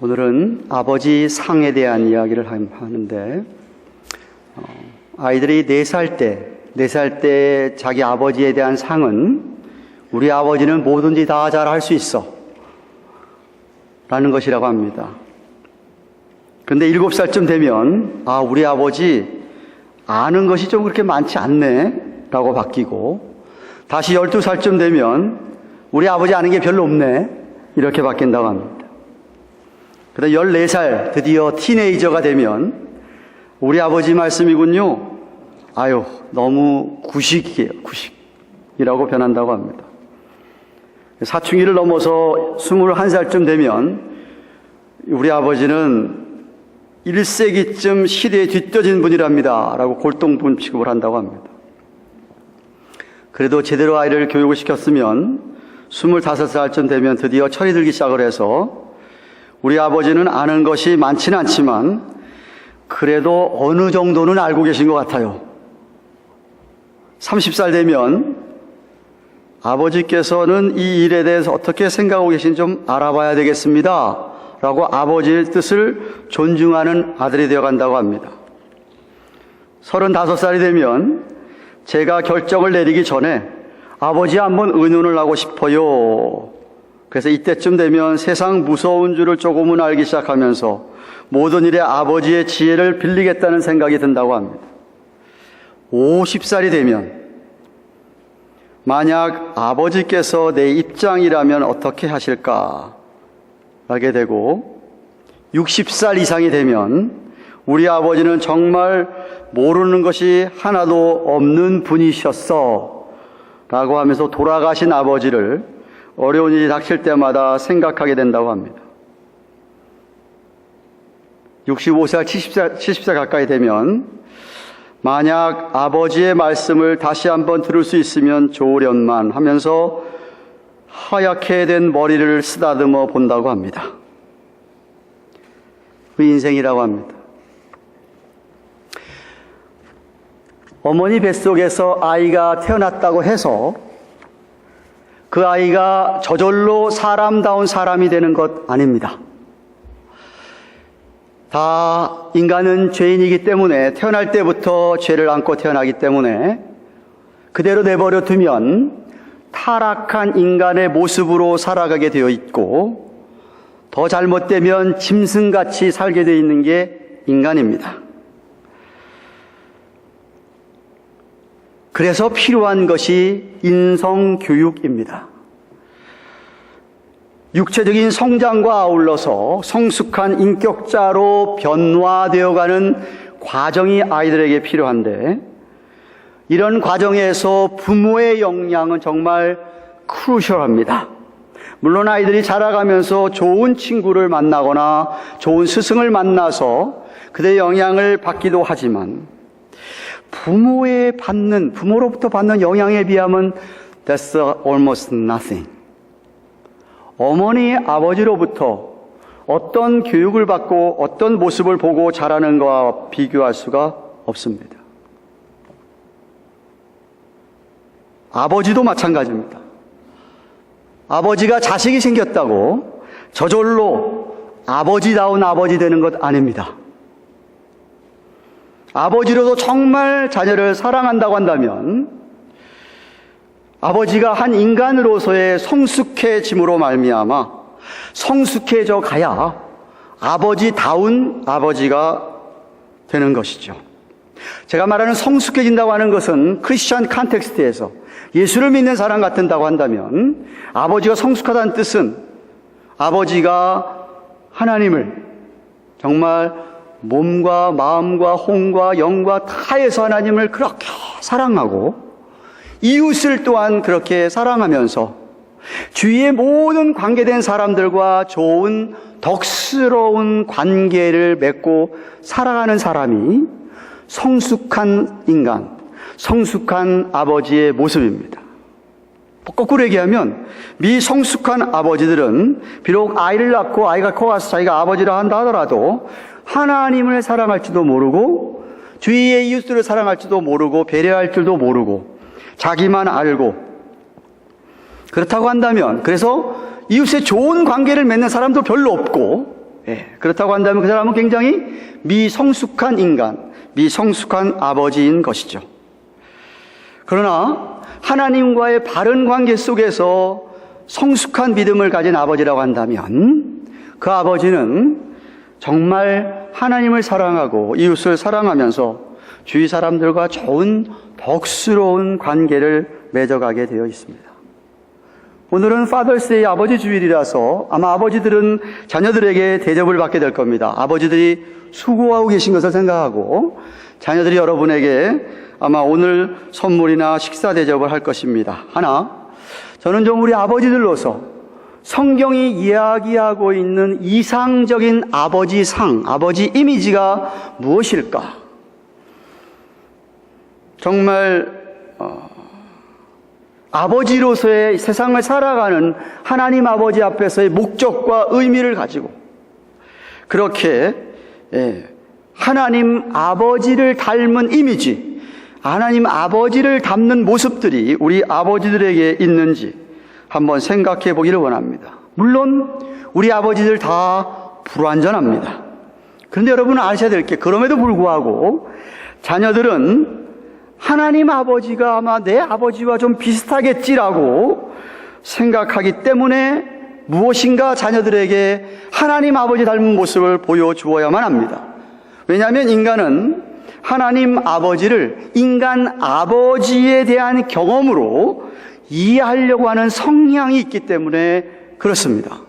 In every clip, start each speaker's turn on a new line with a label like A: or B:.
A: 오늘은 아버지 상에 대한 이야기를 하는데, 아이들이 4살 때 자기 아버지에 대한 상은 우리 아버지는 뭐든지 다 잘할 수 있어 라는 것이라고 합니다. 그런데 7살쯤 되면 우리 아버지 아는 것이 좀 그렇게 많지 않네 라고 바뀌고, 다시 12살쯤 되면 우리 아버지 아는 게 별로 없네 이렇게 바뀐다고 합니다. 그다음 14살 드디어 티네이저가 되면 우리 아버지 말씀이군요, 너무 구식이라고 변한다고 합니다. 사춘기를 넘어서 21살쯤 되면 우리 아버지는 1세기쯤 시대에 뒤떨어진 분이랍니다 라고 골동품 취급을 한다고 합니다. 그래도 제대로 아이를 교육을 시켰으면 25살쯤 되면 드디어 철이 들기 시작을 해서 우리 아버지는 아는 것이 많지는 않지만 그래도 어느 정도는 알고 계신 것 같아요. 30살 되면 아버지께서는 이 일에 대해서 어떻게 생각하고 계신지 좀 알아봐야 되겠습니다 라고 아버지의 뜻을 존중하는 아들이 되어간다고 합니다. 35살이 되면 제가 결정을 내리기 전에 아버지 한번 의논을 하고 싶어요. 그래서 이때쯤 되면 세상 무서운 줄을 조금은 알기 시작하면서 모든 일에 아버지의 지혜를 빌리겠다는 생각이 든다고 합니다. 50살이 되면 만약 아버지께서 내 입장이라면 어떻게 하실까 하게 되고, 60살 이상이 되면 우리 아버지는 정말 모르는 것이 하나도 없는 분이셨어 라고 하면서 돌아가신 아버지를 어려운 일이 닥칠 때마다 생각하게 된다고 합니다. 65살, 70살 가까이 되면 만약 아버지의 말씀을 다시 한번 들을 수 있으면 좋으련만 하면서 하얗게 된 머리를 쓰다듬어 본다고 합니다. 그 인생이라고 합니다. 어머니 뱃속에서 아이가 태어났다고 해서 그 아이가 저절로 사람다운 사람이 되는 것 아닙니다. 다 인간은 죄인이기 때문에 태어날 때부터 죄를 안고 태어나기 때문에 그대로 내버려 두면 타락한 인간의 모습으로 살아가게 되어 있고, 더 잘못되면 짐승같이 살게 되어 있는 게 인간입니다. 그래서 필요한 것이 인성교육입니다. 육체적인 성장과 아울러서 성숙한 인격자로 변화되어가는 과정이 아이들에게 필요한데, 이런 과정에서 부모의 역량은 정말 크루셜합니다. 물론 아이들이 자라가면서 좋은 친구를 만나거나 좋은 스승을 만나서 그들의 영향을 받기도 하지만, 부모로부터 받는 영향에 비하면 that's almost nothing. 어머니, 아버지로부터 어떤 교육을 받고 어떤 모습을 보고 자라는 것과 비교할 수가 없습니다. 아버지도 마찬가지입니다. 아버지가 자식이 생겼다고 저절로 아버지다운 아버지 되는 것 아닙니다. 아버지로도 정말 자녀를 사랑한다고 한다면 아버지가 한 인간으로서의 성숙해짐으로 말미암아 성숙해져 가야 아버지다운 아버지가 되는 것이죠. 제가 말하는 성숙해진다고 하는 것은 크리스천 컨텍스트에서 예수를 믿는 사람 같은다고 한다면, 아버지가 성숙하다는 뜻은 아버지가 하나님을 정말 몸과 마음과 혼과 영과 다해서 하나님을 그렇게 사랑하고 이웃을 또한 그렇게 사랑하면서 주위의 모든 관계된 사람들과 좋은 덕스러운 관계를 맺고 살아가는 사람이 성숙한 인간, 성숙한 아버지의 모습입니다. 거꾸로 얘기하면 미성숙한 아버지들은 비록 아이를 낳고 아이가 커가서 자기가 아버지라 한다 하더라도 하나님을 사랑할지도 모르고 주위의 이웃들을 사랑할지도 모르고 배려할 줄도 모르고 자기만 알고, 그렇다고 한다면 그래서 이웃의 좋은 관계를 맺는 사람도 별로 없고 그렇다고 한다면 그 사람은 굉장히 미성숙한 인간, 미성숙한 아버지인 것이죠. 그러나 하나님과의 바른 관계 속에서 성숙한 믿음을 가진 아버지라고 한다면 그 아버지는 정말 하나님을 사랑하고 이웃을 사랑하면서 주위 사람들과 좋은 덕스러운 관계를 맺어가게 되어 있습니다. 오늘은 파더스데이 아버지 주일이라서 아마 아버지들은 자녀들에게 대접을 받게 될 겁니다. 아버지들이 수고하고 계신 것을 생각하고 자녀들이 여러분에게 아마 오늘 선물이나 식사 대접을 할 것입니다. 하나, 저는 좀 우리 아버지들로서 성경이 이야기하고 있는 이상적인 아버지 상, 아버지 이미지가 무엇일까? 정말 아버지로서의 세상을 살아가는 하나님 아버지 앞에서의 목적과 의미를 가지고 그렇게 하나님 아버지를 닮은 이미지, 하나님 아버지를 닮는 모습들이 우리 아버지들에게 있는지 한번 생각해 보기를 원합니다. 물론 우리 아버지들 다 불완전합니다. 그런데 여러분은 아셔야 될 게 그럼에도 불구하고 자녀들은 하나님 아버지가 아마 내 아버지와 좀 비슷하겠지라고 생각하기 때문에 무엇인가 자녀들에게 하나님 아버지 닮은 모습을 보여주어야만 합니다. 왜냐하면 인간은 하나님 아버지를 인간 아버지에 대한 경험으로 이해하려고 하는 성향이 있기 때문에 그렇습니다.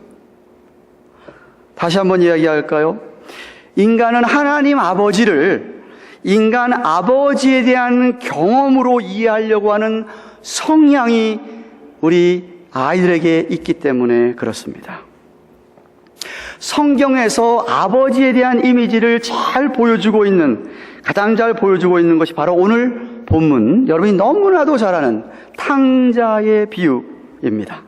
A: 다시 한번 이야기할까요? 인간은 하나님 아버지를 인간 아버지에 대한 경험으로 이해하려고 하는 성향이 우리 아이들에게 있기 때문에 그렇습니다. 성경에서 아버지에 대한 이미지를 가장 잘 보여주고 있는 것이 바로 오늘 본문, 여러분이 너무나도 잘 아는 탕자의 비유입니다.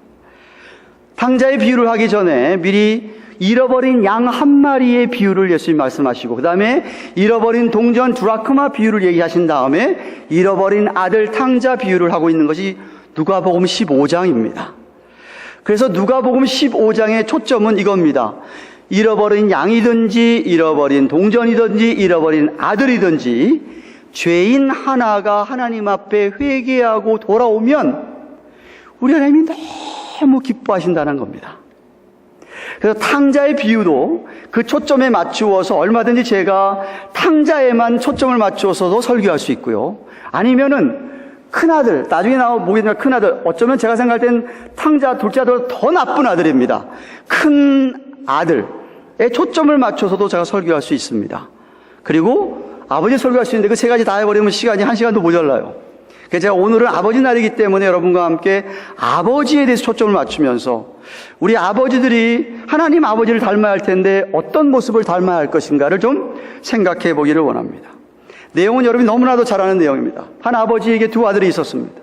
A: 탕자의 비유를 하기 전에 미리 잃어버린 양 한 마리의 비유를 예수님 말씀하시고 그 다음에 잃어버린 동전 드라크마 비유를 얘기하신 다음에 잃어버린 아들 탕자 비유를 하고 있는 것이 누가복음 15장입니다. 그래서 누가복음 15장의 초점은 이겁니다. 잃어버린 양이든지 잃어버린 동전이든지 잃어버린 아들이든지 죄인 하나가 하나님 앞에 회개하고 돌아오면 우리 하나님이 너무 기뻐하신다는 겁니다. 그래서 탕자의 비유도 그 초점에 맞추어서 얼마든지 제가 탕자에만 초점을 맞추어서도 설교할 수 있고요. 아니면은 큰아들, 나중에 보겠지만 큰아들, 어쩌면 제가 생각할 땐 탕자, 둘째 아들보다 더 나쁜 아들입니다. 큰 아들에 초점을 맞춰서도 제가 설교할 수 있습니다. 그리고 아버지 설교할 수 있는데 그 세 가지 다 해버리면 시간이 1시간도 모자라요. 그래서 제가 오늘은 아버지 날이기 때문에 여러분과 함께 아버지에 대해서 초점을 맞추면서 우리 아버지들이 하나님 아버지를 닮아야 할 텐데 어떤 모습을 닮아야 할 것인가를 좀 생각해 보기를 원합니다. 내용은 여러분이 너무나도 잘 아는 내용입니다. 한 아버지에게 두 아들이 있었습니다.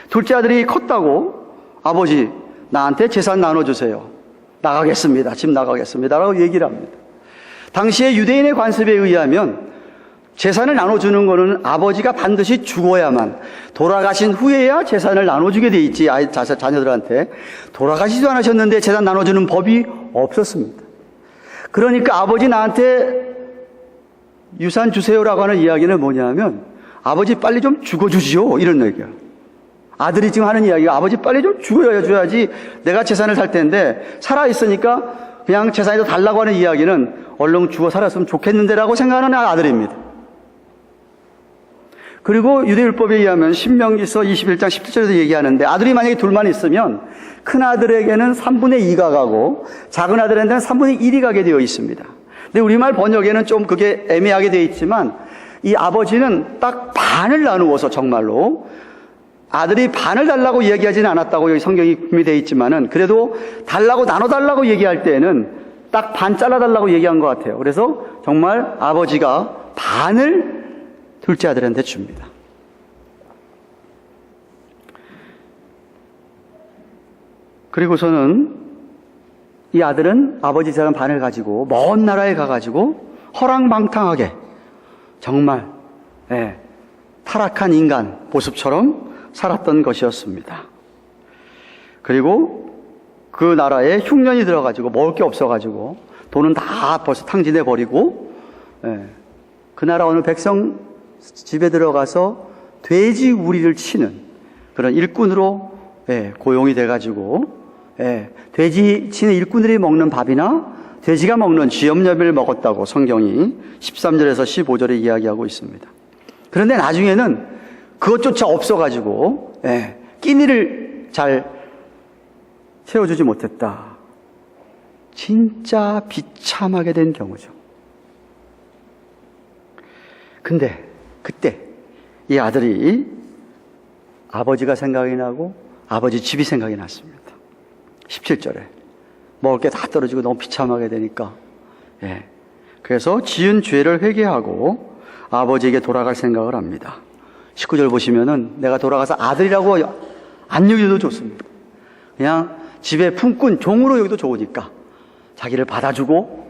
A: 둘째 아들이 컸다고 아버지 나한테 재산 나눠주세요. 나가겠습니다. 집 나가겠습니다. 라고 얘기를 합니다. 당시에 유대인의 관습에 의하면 재산을 나눠주는 것은 아버지가 반드시 죽어야만 돌아가신 후에야 재산을 나눠주게 돼 있지 자녀들한테 돌아가시지도 않으셨는데 재산 나눠주는 법이 없었습니다. 그러니까 아버지 나한테 유산 주세요라고 하는 이야기는 뭐냐면 아버지 빨리 좀 죽어주시오 이런 얘기야. 아들이 지금 하는 이야기가 아버지 빨리 좀 죽어줘야지 내가 재산을 살 텐데 살아있으니까 그냥 재산이 더 달라고 하는 이야기는 얼른 죽어 살았으면 좋겠는데라고 생각하는 아들입니다. 그리고 유대율법에 의하면 신명기서 21장 17절에서 얘기하는데 아들이 만약에 둘만 있으면 큰 아들에게는 3분의 2가 가고 작은 아들한테는 3분의 1이 가게 되어 있습니다. 근데 우리말 번역에는 좀 그게 애매하게 되어 있지만 이 아버지는 딱 반을 나누어서 정말로 아들이 반을 달라고 얘기하지는 않았다고 여기 성경이 되어 있지만은 그래도 달라고 나눠달라고 얘기할 때는 딱 반 잘라달라고 얘기한 것 같아요. 그래서 정말 아버지가 반을 둘째 아들한테 줍니다. 그리고서는 이 아들은 아버지 재산 반을 가지고 먼 나라에 가가지고 허랑방탕하게 정말 타락한 인간 모습처럼 살았던 것이었습니다. 그리고 그 나라에 흉년이 들어가지고 먹을 게 없어가지고 돈은 다 벌써 탕진해 버리고, 그 나라 어느 백성 집에 들어가서 돼지 우리를 치는 그런 일꾼으로 고용이 돼가지고, 돼지 치는 일꾼들이 먹는 밥이나 돼지가 먹는 쥐염염을 먹었다고 성경이 13절에서 15절에 이야기하고 있습니다. 그런데 나중에는 그것조차 없어가지고 끼니를 잘 채워주지 못했다. 진짜 비참하게 된 경우죠. 근데 그때 이 아들이 아버지가 생각이 나고 아버지 집이 생각이 났습니다. 17절에 먹을 게 다 떨어지고 너무 비참하게 되니까, 그래서 지은 죄를 회개하고 아버지에게 돌아갈 생각을 합니다. 19절 보시면은 내가 돌아가서 아들이라고 안 여기도 좋습니다. 그냥 집에 품꾼 종으로 여기도 좋으니까 자기를 받아주고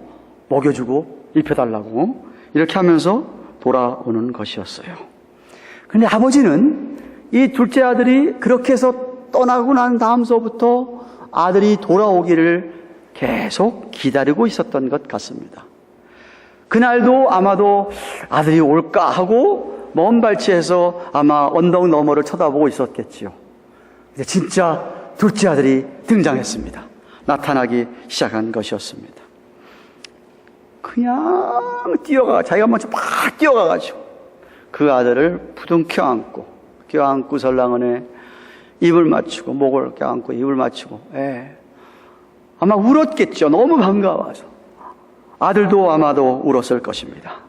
A: 먹여주고 입혀달라고 이렇게 하면서 돌아오는 것이었어요. 그런데 아버지는 이 둘째 아들이 그렇게 해서 떠나고 난 다음서부터 아들이 돌아오기를 계속 기다리고 있었던 것 같습니다. 그날도 아마도 아들이 올까 하고 먼 발치에서 아마 언덕 너머를 쳐다보고 있었겠지요. 이제 진짜 둘째 아들이 등장했습니다. 나타나기 시작한 것이었습니다. 그냥 자기가 먼저 막 뛰어가가지고 그 아들을 부둥켜 안고 껴안고 설랑은에 입을 맞추고 목을 껴안고 입을 맞추고, 아마 울었겠죠. 너무 반가워서. 아들도 아마도 울었을 것입니다.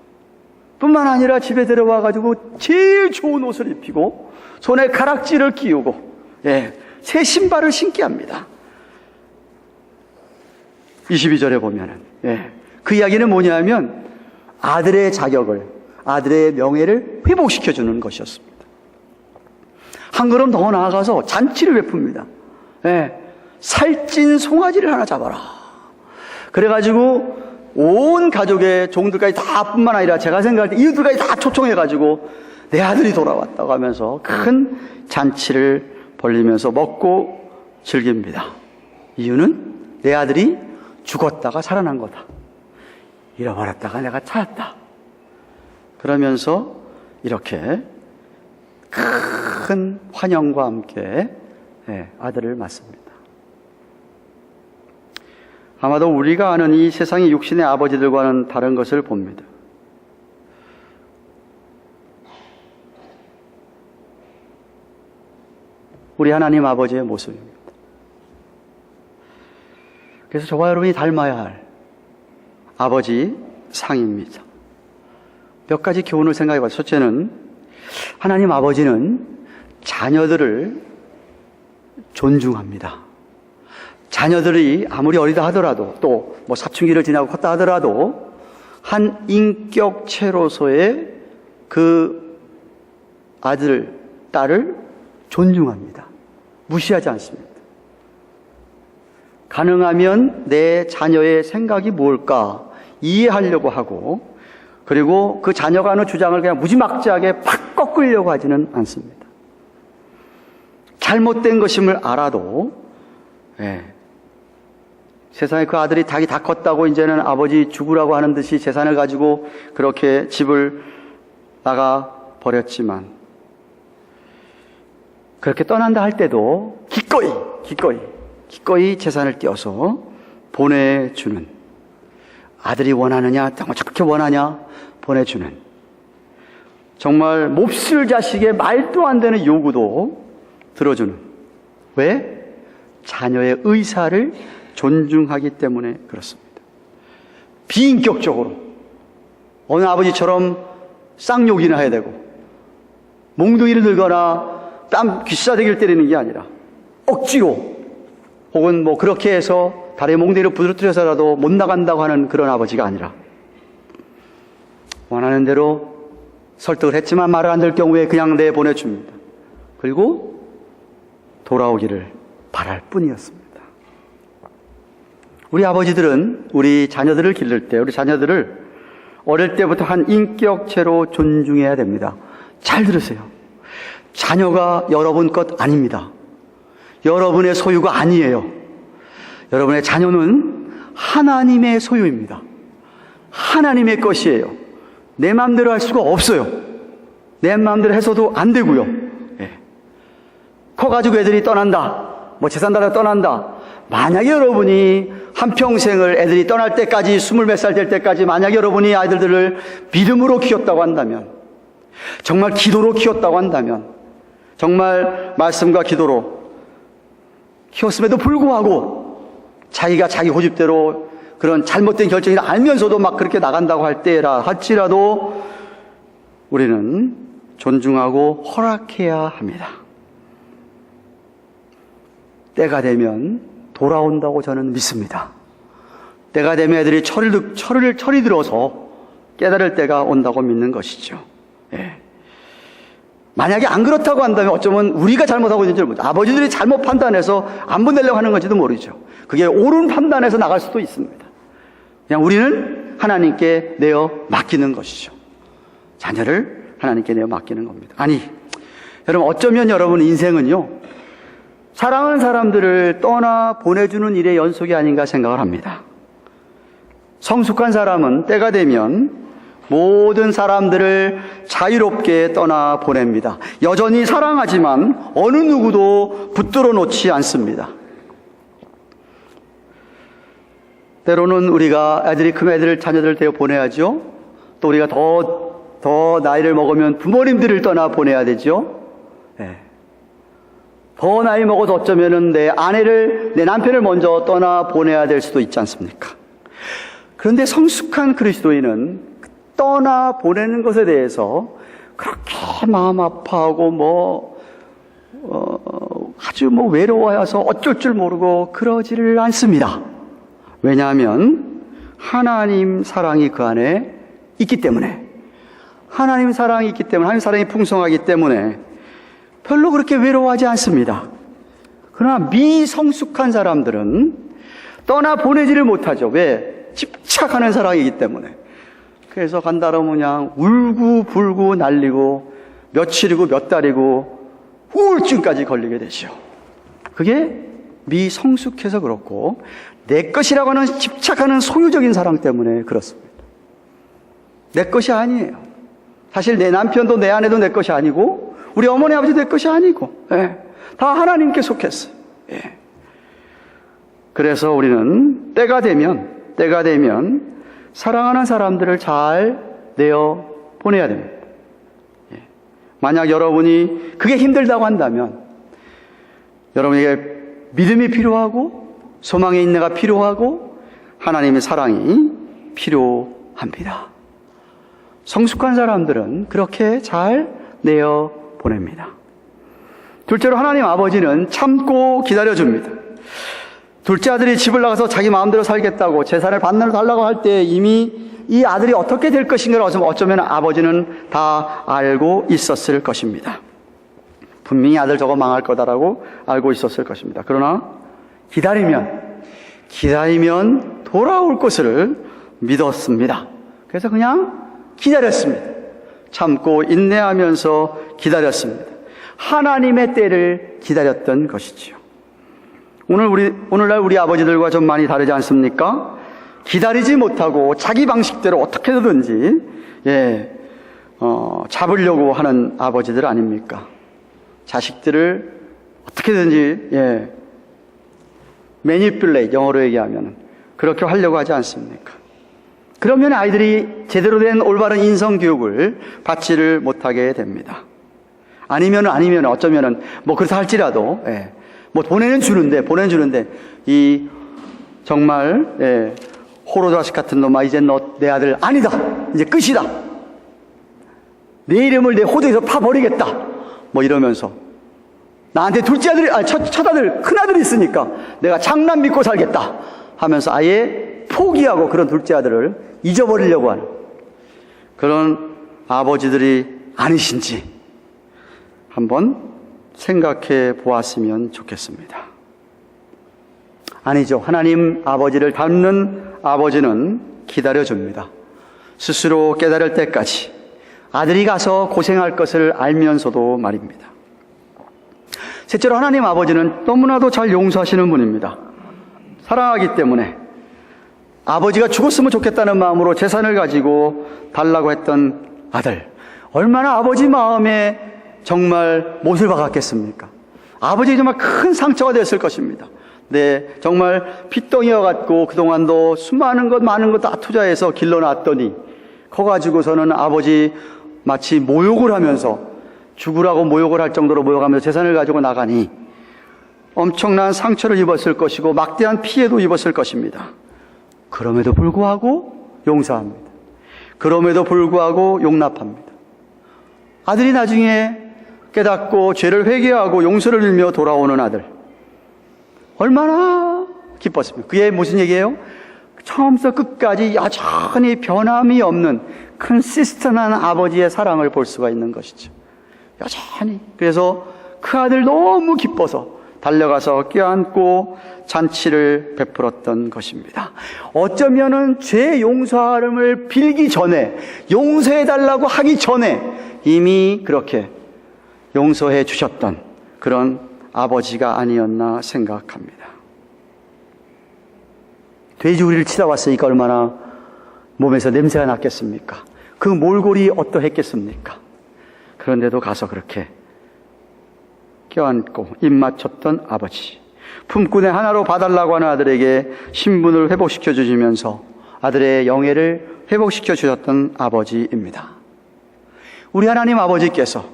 A: 뿐만 아니라 집에 들어와가지고 제일 좋은 옷을 입히고 손에 가락지를 끼우고 새 신발을 신게 합니다. 22절에 보면은 그 이야기는 뭐냐면 아들의 자격을, 아들의 명예를 회복시켜주는 것이었습니다. 한 걸음 더 나아가서 잔치를 베풉니다. 살찐 송아지를 하나 잡아라. 그래가지고 온 가족의 종들까지 다 뿐만 아니라 제가 생각할 때 이웃들까지 다 초청해가지고 내 아들이 돌아왔다고 하면서 큰 잔치를 벌리면서 먹고 즐깁니다. 이유는 내 아들이 죽었다가 살아난 거다. 잃어버렸다가 내가 찾았다. 그러면서 이렇게 큰 환영과 함께 아들을 맞습니다. 아마도 우리가 아는 이 세상의 육신의 아버지들과는 다른 것을 봅니다. 우리 하나님 아버지의 모습입니다. 그래서 저와 여러분이 닮아야 할 아버지 상입니다. 몇 가지 교훈을 생각해 봐요. 첫째는 하나님 아버지는 자녀들을 존중합니다. 자녀들이 아무리 어리다 하더라도 또 뭐 사춘기를 지나고 컸다 하더라도 한 인격체로서의 그 아들, 딸을 존중합니다. 무시하지 않습니다. 가능하면 내 자녀의 생각이 뭘까 이해하려고 하고, 그리고 그 자녀가 하는 주장을 그냥 무지막지하게 팍 꺾으려고 하지는 않습니다. 잘못된 것임을 알아도 세상에 그 아들이 닭이 다 컸다고 이제는 아버지 죽으라고 하는 듯이 재산을 가지고 그렇게 집을 나가 버렸지만, 그렇게 떠난다 할 때도 기꺼이 재산을 띄어서 보내주는, 아들이 원하느냐, 어떻게 원하냐 보내주는, 정말 몹쓸 자식의 말도 안 되는 요구도 들어주는. 왜? 자녀의 의사를 존중하기 때문에 그렇습니다. 비인격적으로 어느 아버지처럼 쌍욕이나 해야 되고 몽둥이를 들거나 땀 귀싸대기를 때리는 게 아니라 억지로, 혹은 뭐 그렇게 해서 다리에 몽둥이를 부러뜨려서라도 못 나간다고 하는 그런 아버지가 아니라, 원하는 대로 설득을 했지만 말을 안 들 경우에 그냥 내보내줍니다. 그리고 돌아오기를 바랄 뿐이었습니다. 우리 아버지들은 우리 자녀들을 기를 때 우리 자녀들을 어릴 때부터 한 인격체로 존중해야 됩니다. 잘 들으세요. 자녀가 여러분 것 아닙니다. 여러분의 소유가 아니에요. 여러분의 자녀는 하나님의 소유입니다. 하나님의 것이에요. 내 마음대로 할 수가 없어요. 내 마음대로 해서도 안 되고요. 예. 커가지고 애들이 떠난다. 뭐 재산 달아 떠난다. 만약에 여러분이 한평생을 애들이 떠날 때까지 20몇 살 될 때까지 만약에 여러분이 아이들을 믿음으로 키웠다고 한다면, 정말 기도로 키웠다고 한다면, 정말 말씀과 기도로 키웠음에도 불구하고 자기가 자기 고집대로 그런 잘못된 결정을 알면서도 막 그렇게 나간다고 할 때라 할지라도 우리는 존중하고 허락해야 합니다. 때가 되면 돌아온다고 저는 믿습니다. 때가 되면 애들이 철이 들어서 깨달을 때가 온다고 믿는 것이죠. 예. 만약에 안 그렇다고 한다면 어쩌면 우리가 잘못하고 있는지 모르죠. 아버지들이 잘못 판단해서 안 보내려고 하는 건지도 모르죠. 그게 옳은 판단해서 나갈 수도 있습니다. 그냥 우리는 하나님께 내어 맡기는 것이죠. 자녀를 하나님께 내어 맡기는 겁니다. 아니, 여러분, 어쩌면 여러분 인생은요, 사랑하는 사람들을 떠나 보내주는 일의 연속이 아닌가 생각을 합니다. 성숙한 사람은 때가 되면 모든 사람들을 자유롭게 떠나 보냅니다. 여전히 사랑하지만 어느 누구도 붙들어 놓지 않습니다. 때로는 우리가 애들이 크면 애들을 자녀들을 데려 보내야죠. 또 우리가 더 나이를 먹으면 부모님들을 떠나 보내야 되죠. 네. 더 나이 먹어서 어쩌면은 내 남편을 먼저 떠나 보내야 될 수도 있지 않습니까? 그런데 성숙한 그리스도인은 떠나 보내는 것에 대해서 그렇게 마음 아파하고 아주 외로워해서 어쩔 줄 모르고 그러지를 않습니다. 왜냐하면 하나님 사랑이 그 안에 있기 때문에, 하나님 사랑이 풍성하기 때문에 별로 그렇게 외로워하지 않습니다. 그러나 미성숙한 사람들은 떠나 보내지를 못하죠. 왜? 집착하는 사랑이기 때문에. 그래서 간다라면 그냥 울고불고 난리고 며칠이고 몇 달이고 우울증까지 걸리게 되죠. 그게 미성숙해서 그렇고, 내 것이라고 하는 집착하는 소유적인 사랑 때문에 그렇습니다. 내 것이 아니에요. 사실 내 남편도 내 아내도 내 것이 아니고, 우리 어머니 아버지도 내 것이 아니고, 예, 다 하나님께 속했어요. 예. 그래서 우리는 때가 되면 사랑하는 사람들을 잘 내어 보내야 됩니다. 예. 만약 여러분이 그게 힘들다고 한다면, 여러분에게 믿음이 필요하고 소망의 인내가 필요하고 하나님의 사랑이 필요합니다. 성숙한 사람들은 그렇게 잘 내어 보냅니다. 둘째로 하나님 아버지는 참고 기다려줍니다. 둘째 아들이 집을 나가서 자기 마음대로 살겠다고 재산을 반나로 달라고 할 때 이미 이 아들이 어떻게 될 것인가를 어쩌면 아버지는 다 알고 있었을 것입니다. 분명히 아들 저거 망할 거다라고 알고 있었을 것입니다. 그러나 기다리면 돌아올 것을 믿었습니다. 그래서 그냥 기다렸습니다. 참고 인내하면서 기다렸습니다. 하나님의 때를 기다렸던 것이지요. 오늘날 우리 아버지들과 좀 많이 다르지 않습니까? 기다리지 못하고 자기 방식대로 어떻게 해서든지 잡으려고 하는 아버지들 아닙니까? 자식들을 어떻게든지 매니플레이트, 영어로 얘기하면 그렇게 하려고 하지 않습니까? 그러면 아이들이 제대로 된 올바른 인성교육을 받지를 못하게 됩니다. 아니면 어쩌면은 그렇다 할지라도 보내는 주는데 이 정말 호로 자식 같은 놈아, 이제 너 내 아들 아니다, 이제 끝이다, 내 이름을 내 호적에서 파버리겠다 이러면서 나한테 둘째 아들이 첫 아들 큰 아들이 있으니까 내가 장남 믿고 살겠다 하면서 아예 포기하고 그런 둘째 아들을 잊어버리려고 하는 그런 아버지들이 아니신지 한번 생각해 보았으면 좋겠습니다. 아니죠. 하나님 아버지를 닮는 아버지는 기다려줍니다. 스스로 깨달을 때까지 아들이 가서 고생할 것을 알면서도 말입니다. 셋째로 하나님 아버지는 너무나도 잘 용서하시는 분입니다. 사랑하기 때문에 아버지가 죽었으면 좋겠다는 마음으로 재산을 가지고 달라고 했던 아들, 얼마나 아버지 마음에 정말 못을 박았겠습니까? 아버지에게 정말 큰 상처가 됐을 것입니다. 네, 정말 핏덩이와 같고 그동안도 수많은 것 많은 것 다 투자해서 길러놨더니 커 가지고서는 아버지 마치 모욕을 하면서 죽으라고 모욕을 할 정도로 모욕하면서 재산을 가지고 나가니 엄청난 상처를 입었을 것이고 막대한 피해도 입었을 것입니다. 그럼에도 불구하고 용서합니다. 그럼에도 불구하고 용납합니다. 아들이 나중에 깨닫고 죄를 회개하고 용서를 빌며 돌아오는 아들, 얼마나 기뻤습니까? 그게 무슨 얘기예요? 처음부터 끝까지 여전히 변함이 없는 컨시스턴한 아버지의 사랑을 볼 수가 있는 것이죠. 여전히. 그래서 그 아들 너무 기뻐서 달려가서 껴안고 잔치를 베풀었던 것입니다. 어쩌면은 죄 용서함을 빌기 전에, 용서해달라고 하기 전에 이미 그렇게 용서해 주셨던 그런 아버지가 아니었나 생각합니다. 돼지우리를 치다 왔으니까 얼마나 몸에서 냄새가 났겠습니까? 그 몰골이 어떠했겠습니까? 그런데도 가서 그렇게 껴안고 입 맞췄던 아버지, 품꾼의 하나로 봐달라고 하는 아들에게 신분을 회복시켜 주시면서 아들의 영예를 회복시켜 주셨던 아버지입니다. 우리 하나님 아버지께서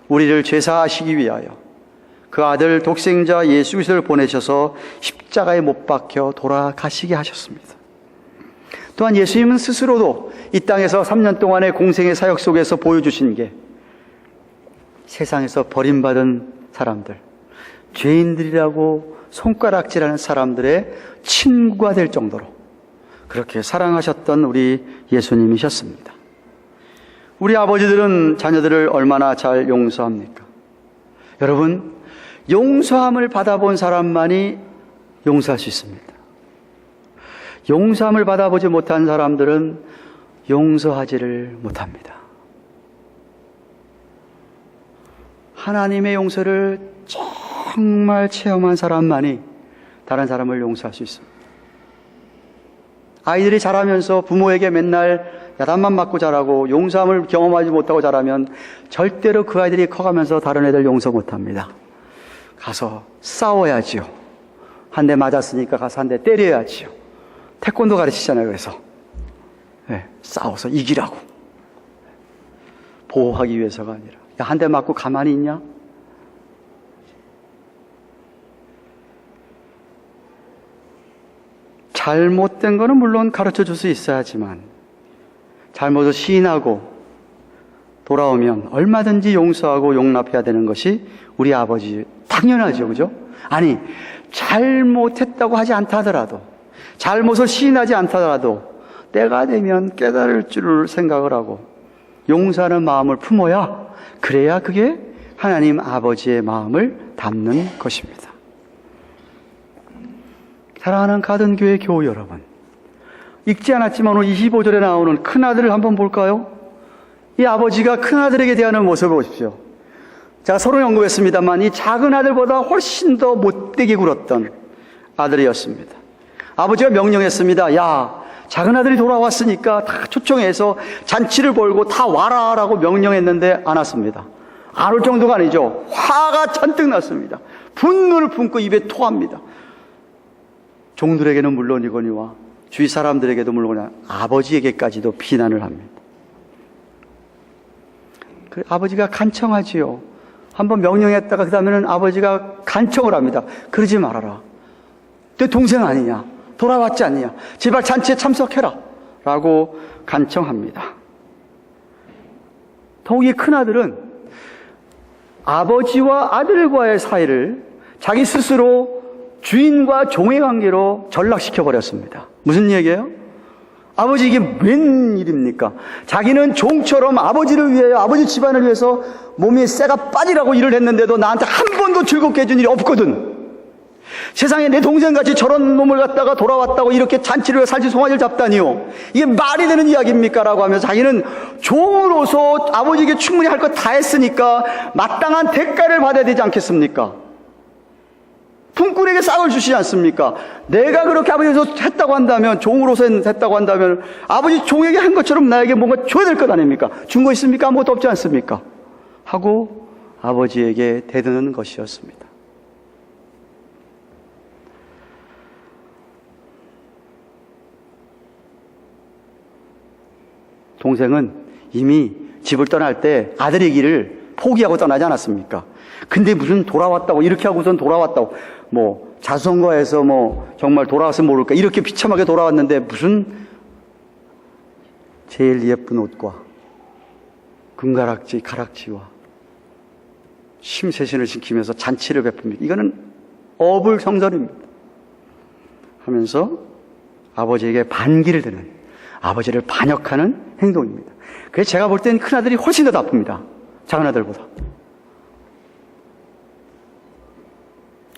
A: 우리를 죄사하시기 위하여 그 아들 독생자 예수 그리스도를 보내셔서 십자가에 못 박혀 돌아가시게 하셨습니다. 또한 예수님은 스스로도 이 땅에서 3년 동안의 공생의 사역 속에서 보여주신 게 세상에서 버림받은 사람들, 죄인들이라고 손가락질하는 사람들의 친구가 될 정도로 그렇게 사랑하셨던 우리 예수님이셨습니다. 우리 아버지들은 자녀들을 얼마나 잘 용서합니까? 여러분, 용서함을 받아본 사람만이 용서할 수 있습니다. 용서함을 받아보지 못한 사람들은 용서하지를 못합니다. 하나님의 용서를 정말 체험한 사람만이 다른 사람을 용서할 수 있습니다. 아이들이 자라면서 부모에게 맨날 야단만 맞고 자라고 용서함을 경험하지 못하고 자라면 절대로 그 아이들이 커가면서 다른 애들 용서 못합니다. 가서 싸워야지요. 한 대 맞았으니까 가서 한 대 때려야지요. 태권도 가르치잖아요. 그래서 싸워서 이기라고, 보호하기 위해서가 아니라. 야, 한 대 맞고 가만히 있냐? 잘못된 거는 물론 가르쳐 줄 수 있어야지만 잘못을 시인하고 돌아오면 얼마든지 용서하고 용납해야 되는 것이 우리 아버지, 당연하죠. 그죠? 아니, 잘못했다고 하지 않다 하더라도, 잘못을 시인하지 않다 하더라도 때가 되면 깨달을 줄을 생각을 하고 용서하는 마음을 품어야, 그래야 그게 하나님 아버지의 마음을 담는 것입니다. 사랑하는 가든교회 교우 여러분, 읽지 않았지만 오늘 25절에 나오는 큰아들을 한번 볼까요? 이 아버지가 큰아들에게 대하는 모습을 보십시오. 제가 서로 연구했습니다만 이 작은 아들보다 훨씬 더 못되게 굴었던 아들이었습니다. 아버지가 명령했습니다. 야, 작은 아들이 돌아왔으니까 다 초청해서 잔치를 벌고 다 와라 라고 명령했는데 안 왔습니다. 안 올 정도가 아니죠. 화가 잔뜩 났습니다. 분노를 품고 입에 토합니다. 종들에게는 물론이거니와 주위 사람들에게도 물론이거니와 아버지에게까지도 비난을 합니다. 아버지가 간청하지요. 한번 명령했다가 그 다음에는 아버지가 간청을 합니다. 그러지 말아라. 내 동생 아니냐? 돌아왔지 않냐? 제발 잔치에 참석해라. 라고 간청합니다. 더욱이 큰아들은 아버지와 아들과의 사이를 자기 스스로 주인과 종의 관계로 전락시켜버렸습니다. 무슨 얘기예요? 아버지, 이게 웬일입니까? 자기는 종처럼 아버지를 위하여, 아버지 집안을 위해서 몸이 쇠가 빠지라고 일을 했는데도 나한테 한 번도 즐겁게 해준 일이 없거든. 세상에 내 동생같이 저런 놈을 갖다가 돌아왔다고 이렇게 잔치를 왜 살지 송아지를 잡다니요? 이게 말이 되는 이야기입니까? 라고 하면서 자기는 종으로서 아버지에게 충분히 할 것 다 했으니까 마땅한 대가를 받아야 되지 않겠습니까? 품꾼에게 싹을 주시지 않습니까? 내가 그렇게 아버지에서 했다고 한다면, 종으로서 했다고 한다면 아버지 종에게 한 것처럼 나에게 뭔가 줘야 될 것 아닙니까? 준 거 있습니까? 아무것도 없지 않습니까? 하고 아버지에게 대드는 것이었습니다. 동생은 이미 집을 떠날 때 아들의 길을 포기하고 떠나지 않았습니까? 근데 무슨 돌아왔다고, 이렇게 하고선 돌아왔다고, 뭐 자수성가해서 뭐 정말 돌아왔으면 모를까, 이렇게 비참하게 돌아왔는데 무슨 제일 예쁜 옷과 금가락지, 가락지와 심새신을 지키면서 잔치를 베풉니다. 이거는 어불성설입니다. 하면서 아버지에게 반기를 드는, 아버지를 반역하는 행동입니다. 그래서 제가 볼 때는 큰아들이 훨씬 더 나쁩니다. 작은아들보다.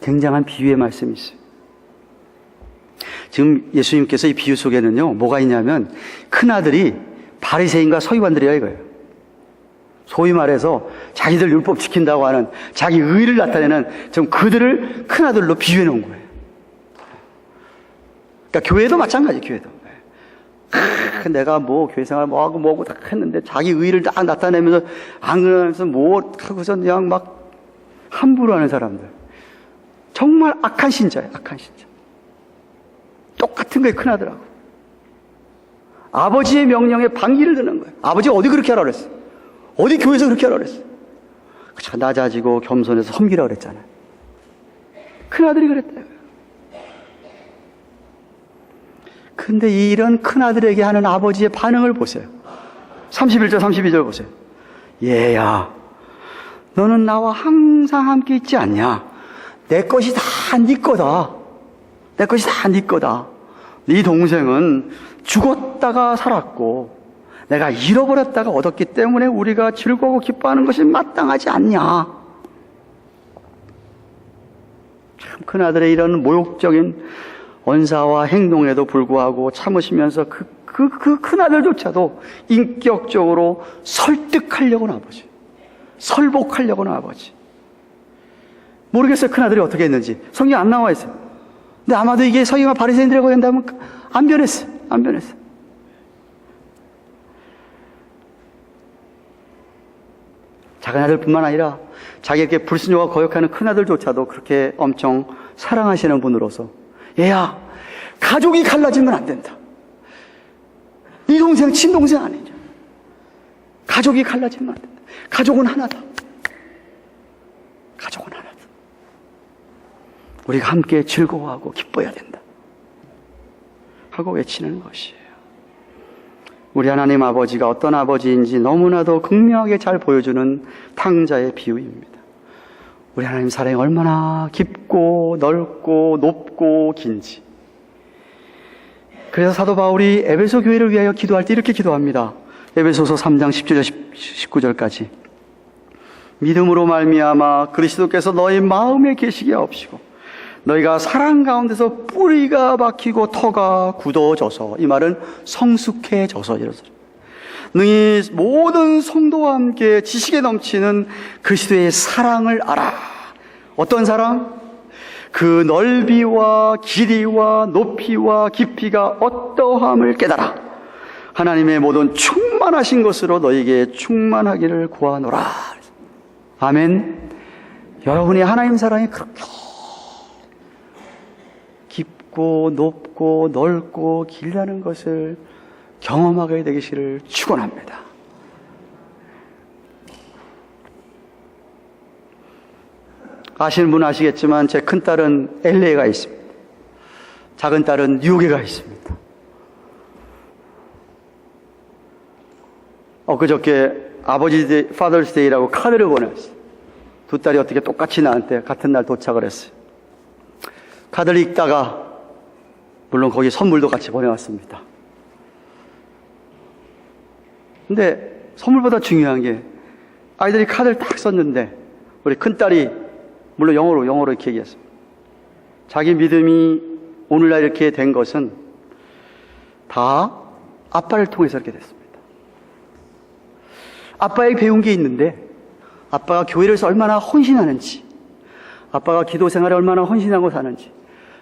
A: 굉장한 비유의 말씀이 있어요. 지금 예수님께서 이 비유 속에는요, 뭐가 있냐면 큰아들이 바리새인과 서기관들이야 이거예요. 소위 말해서 자기들 율법 지킨다고 하는 자기 의를 나타내는 좀 그들을 큰아들로 비유해 놓은 거예요. 그러니까 교회도 마찬가지, 교회도. 내가 뭐 교회생활 뭐하고 뭐하고 다 했는데 자기 의를 딱 나타내면서 안 그러면서 뭐 하고서 그냥 막 함부로 하는 사람들. 정말 악한 신자예요, 악한 신자. 똑같은 거예요, 큰아들하고. 아버지의 명령에 반기를 드는 거예요. 아버지가 어디 그렇게 하라 그랬어요? 어디 교회에서 그렇게 하라 그랬어요? 낮아지고 겸손해서 섬기라 그랬잖아요. 큰아들이 그랬다고요. 근데 이런 큰아들에게 하는 아버지의 반응을 보세요. 31절, 32절 보세요. 얘야, 너는 나와 항상 함께 있지 않냐? 내 것이 다 네 거다. 내 것이 다 네 거다. 네 동생은 죽었다가 살았고 내가 잃어버렸다가 얻었기 때문에 우리가 즐거워 기뻐하는 것이 마땅하지 않냐? 참 큰아들의 이런 모욕적인 언사와 행동에도 불구하고 참으시면서 그 큰아들조차도 인격적으로 설득하려고는 아버지, 설복하려고는 아버지. 모르겠어요, 큰아들이 어떻게 했는지. 성경 안 나와 있어요. 근데 아마도 이게 서기관 바리새인들이라고 한다면 안 변했어요. 안 변했어요. 작은아들뿐만 아니라 자기에게 불순종과 거역하는 큰아들조차도 그렇게 엄청 사랑하시는 분으로서, 얘야, 가족이 갈라지면 안 된다. 네 동생 친동생 아니냐. 가족이 갈라지면 안 된다. 가족은 하나다. 가족은 하나다. 우리가 함께 즐거워하고 기뻐해야 된다 하고 외치는 것이에요. 우리 하나님 아버지가 어떤 아버지인지 너무나도 극명하게 잘 보여주는 탕자의 비유입니다. 우리 하나님 사랑이 얼마나 깊고 넓고 높고 긴지. 그래서 사도 바울이 에베소 교회를 위하여 기도할 때 이렇게 기도합니다. 에베소서 3장 10절 19절까지. 믿음으로 말미암아 그리스도께서 너희 마음에 계시게 하옵시고 너희가 사랑 가운데서 뿌리가 박히고 터가 굳어져서, 이 말은 성숙해져서 이러서 너희 모든 성도와 함께 지식에 넘치는 그리스도의 사랑을 알아. 어떤 사랑? 그 넓이와 길이와 높이와 깊이가 어떠함을 깨달아 하나님의 모든 충만하신 것으로 너희에게 충만하기를 구하노라. 아멘. 여러분이 하나님 사랑이 그렇게 깊고 높고 넓고 길다는 것을 경험하게 되기를 축원합니다. 아시는 분은 아시겠지만 제 큰딸은 LA가 있습니다. 작은 딸은 뉴욕에 가 있습니다. 엊그저께 아버지 파더스 데이라고 카드를 보냈어요. 두 딸이 어떻게 똑같이 나한테 같은 날 도착을 했어요. 카드를 읽다가 물론 거기 선물도 같이 보내왔습니다. 근데 선물보다 중요한 게 아이들이 카드를 딱 썼는데 우리 큰딸이 물론 영어로 이렇게 얘기했습니다. 자기 믿음이 오늘날 이렇게 된 것은 다 아빠를 통해서 이렇게 됐습니다. 아빠에게 배운 게 있는데 아빠가 교회를 해서 얼마나 헌신하는지, 아빠가 기도 생활에 얼마나 헌신하고 사는지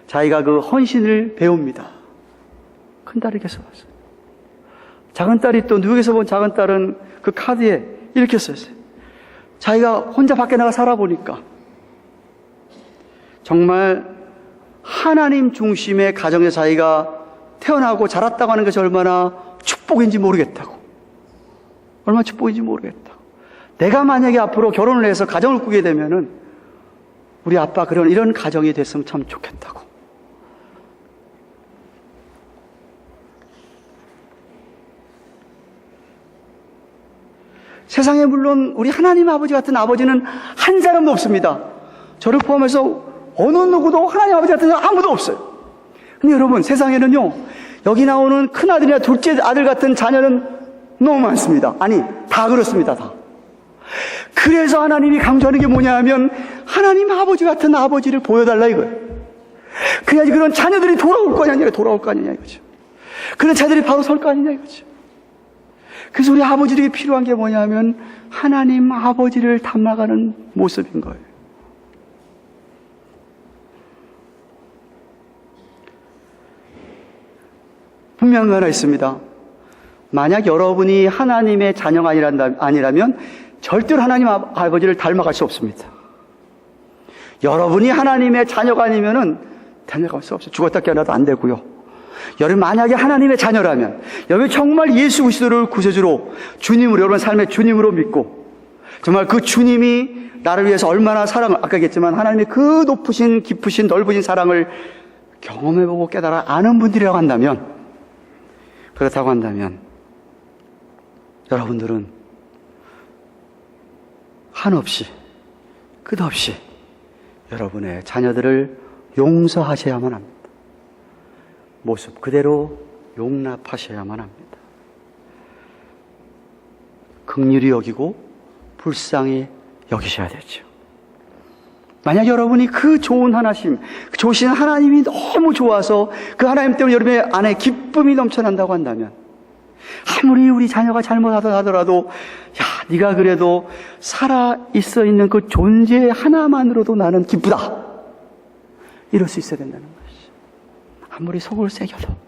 A: 자기가 그 헌신을 배웁니다. 큰 딸이 계속 왔어요. 작은 딸이 또 뉴욕에서 본 작은 딸은 그 카드에 이렇게 써있어요. 자기가 혼자 밖에 나가 살아보니까 정말 하나님 중심의 가정에서 자기가 태어나고 자랐다고 하는 것이 얼마나 축복인지 모르겠다고. 얼마나 축복인지 모르겠다고. 내가 만약에 앞으로 결혼을 해서 가정을 꾸게 되면은 우리 아빠 이런 가정이 됐으면 참 좋겠다고. 세상에 물론 우리 하나님 아버지 같은 아버지는 한 사람도 없습니다. 저를 포함해서 어느 누구도 하나님 아버지 같은 사람 아무도 없어요. 근데 여러분, 세상에는요, 여기 나오는 큰아들이나 둘째 아들 같은 자녀는 너무 많습니다. 아니, 다 그렇습니다, 다. 그래서 하나님이 강조하는 게 뭐냐 하면 하나님 아버지 같은 아버지를 보여달라 이거예요. 그래야지 그런 자녀들이 돌아올 거 아니냐, 돌아올 거 아니냐 이거죠. 그런 자들이 바로 설 거 아니냐 이거죠. 그래서 우리 아버지에게 필요한 게 뭐냐 하면 하나님 아버지를 닮아가는 모습인 거예요. 분명한 거 하나 있습니다. 만약 여러분이 하나님의 자녀가 아니라면 절대로 하나님 아버지를 닮아갈 수 없습니다. 여러분이 하나님의 자녀가 아니면은 닮아갈 수 없어요. 죽었다 깨어나도 안 되고요. 여러분 만약에 하나님의 자녀라면 여러분 정말 예수 그리스도를 구세주로 주님으로 여러분 삶의 주님으로 믿고 정말 그 주님이 나를 위해서 얼마나 사랑을 아까 얘기했지만 하나님의 그 높으신 깊으신 넓으신 사랑을 경험해보고 깨달아 아는 분들이라고 한다면 그렇다고 한다면 여러분들은 한없이 끝없이 여러분의 자녀들을 용서하셔야만 합니다. 모습 그대로 용납하셔야만 합니다. 긍휼히 여기고 불쌍히 여기셔야 되죠. 만약 여러분이 그 좋은 하나님, 그 좋으신 하나님이 너무 좋아서 그 하나님 때문에 여러분의 안에 기쁨이 넘쳐난다고 한다면 아무리 우리 자녀가 잘못하더라도 야, 네가 그래도 살아있어 있는 그 존재 하나만으로도 나는 기쁘다. 이럴 수 있어야 된다는 것이. 아무리 속을 새겨도.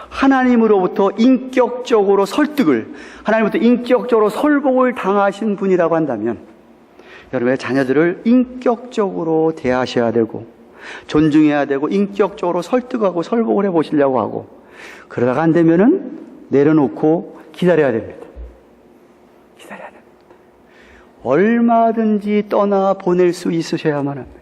A: 하나님으로부터 인격적으로 설득을, 하나님으로부터 인격적으로 설복을 당하신 분이라고 한다면 여러분의 자녀들을 인격적으로 대하셔야 되고 존중해야 되고 인격적으로 설득하고 설복을 해보시려고 하고 그러다가 안 되면은 내려놓고 기다려야 됩니다. 기다려야 됩니다. 얼마든지 떠나 보낼 수 있으셔야만 합니다.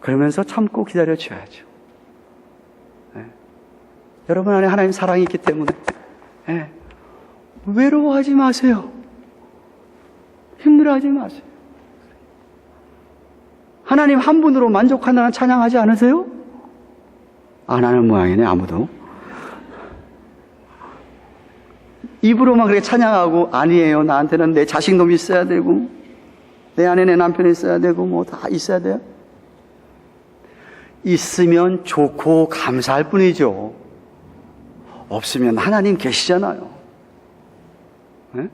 A: 그러면서 참고 기다려 줘야죠. 여러분 안에 하나님 사랑이 있기 때문에 외로워하지 마세요. 힘들어하지 마세요. 하나님 한 분으로 만족한다는 찬양하지 않으세요? 안 하는 모양이네, 아무도. 입으로만 그렇게 찬양하고, 아니에요. 나한테는 내 자식놈이 있어야 되고, 내 안에 내 남편이 있어야 되고, 뭐 다 있어야 돼요. 있으면 좋고 감사할 뿐이죠. 없으면 하나님 계시잖아요. 네?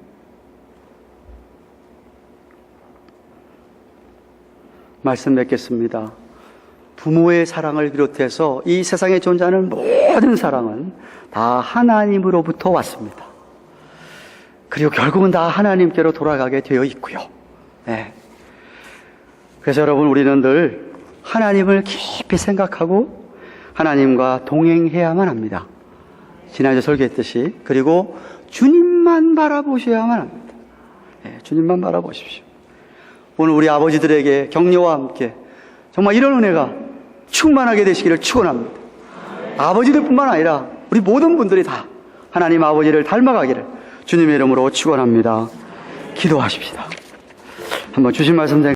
A: 말씀 맺겠습니다. 부모의 사랑을 비롯해서 이 세상에 존재하는 모든 사랑은 다 하나님으로부터 왔습니다. 그리고 결국은 다 하나님께로 돌아가게 되어 있고요. 네. 그래서 여러분 우리는 늘 하나님을 깊이 생각하고 하나님과 동행해야만 합니다. 지난주에 설교했듯이. 그리고 주님만 바라보셔야만 합니다. 네, 주님만 바라보십시오. 오늘 우리 아버지들에게 격려와 함께 정말 이런 은혜가 충만하게 되시기를 축원합니다. 아버지들뿐만 아니라 우리 모든 분들이 다 하나님 아버지를 닮아가기를 주님의 이름으로 축원합니다. 기도하십시다. 한번 주신 말씀